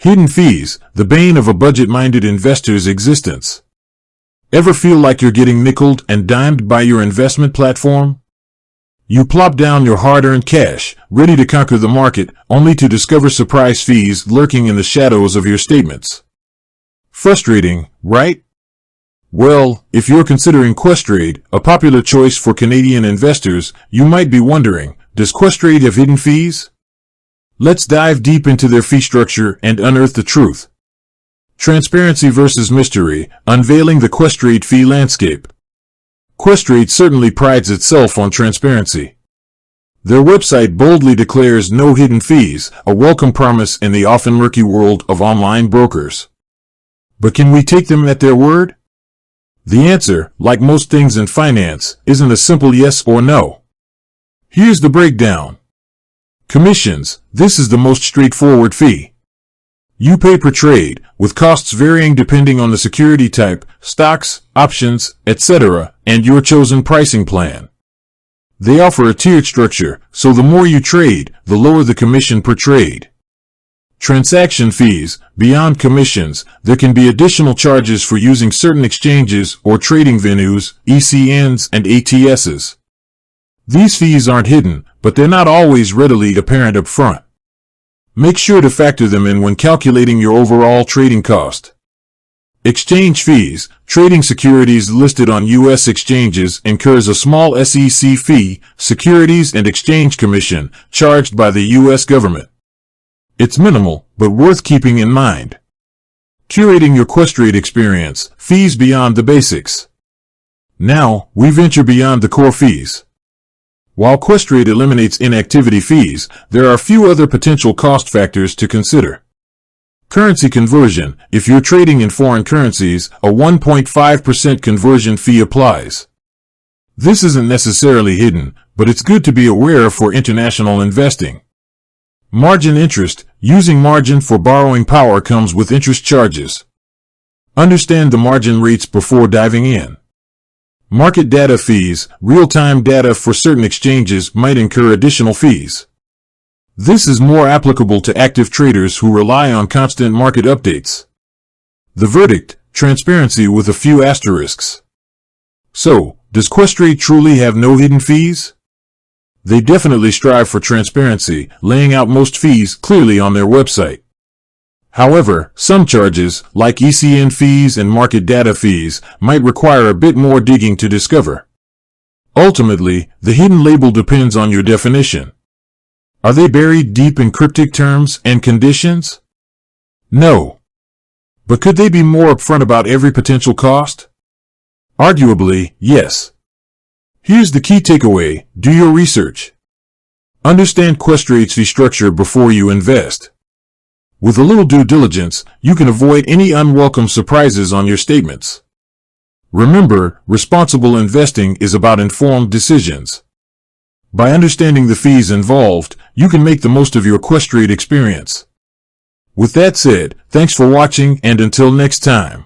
Hidden fees, the bane of a budget-minded investor's existence. Ever feel like you're getting nickeled and dimed by your investment platform? You plop down your hard-earned cash, ready to conquer the market, only to discover surprise fees lurking in the shadows of your statements. Frustrating, right? Well, if you're considering Questrade, a popular choice for Canadian investors, you might be wondering, does Questrade have hidden fees? Let's dive deep into their fee structure and unearth the truth. Transparency versus mystery, unveiling the Questrade fee landscape. Questrade certainly prides itself on transparency. Their website boldly declares no hidden fees, a welcome promise in the often murky world of online brokers. But can we take them at their word? The answer, like most things in finance, isn't a simple yes or no. Here's the breakdown. Commissions, this is the most straightforward fee. You pay per trade, with costs varying depending on the security type, stocks, options, etc., and your chosen pricing plan. They offer a tiered structure, so the more you trade, the lower the commission per trade. Transaction fees, beyond commissions, there can be additional charges for using certain exchanges or trading venues, ECNs and ATSs. These fees aren't hidden, but they're not always readily apparent up front. Make sure to factor them in when calculating your overall trading cost. Exchange fees, trading securities listed on U.S. exchanges incurs a small SEC fee, Securities and Exchange Commission, charged by the U.S. government. It's minimal, but worth keeping in mind. Curating your Questrade experience, fees beyond the basics. Now, we venture beyond the core fees. While Questrade eliminates inactivity fees, there are a few other potential cost factors to consider. Currency conversion, if you're trading in foreign currencies, a 1.5% conversion fee applies. This isn't necessarily hidden, but it's good to be aware for international investing. Margin interest, using margin for borrowing power comes with interest charges. Understand the margin rates before diving in. Market data fees, real-time data for certain exchanges might incur additional fees. This is more applicable to active traders who rely on constant market updates. The verdict, transparency with a few asterisks. So, does Questrade truly have no hidden fees? They definitely strive for transparency, laying out most fees clearly on their website. However, some charges, like ECN fees and market data fees, might require a bit more digging to discover. Ultimately, the hidden label depends on your definition. Are they buried deep in cryptic terms and conditions? No. But could they be more upfront about every potential cost? Arguably, yes. Here's the key takeaway: do your research. Understand Questrade's fee structure before you invest. With a little due diligence, you can avoid any unwelcome surprises on your statements. Remember, responsible investing is about informed decisions. By understanding the fees involved, you can make the most of your Questrade experience. With that said, thanks for watching, and until next time.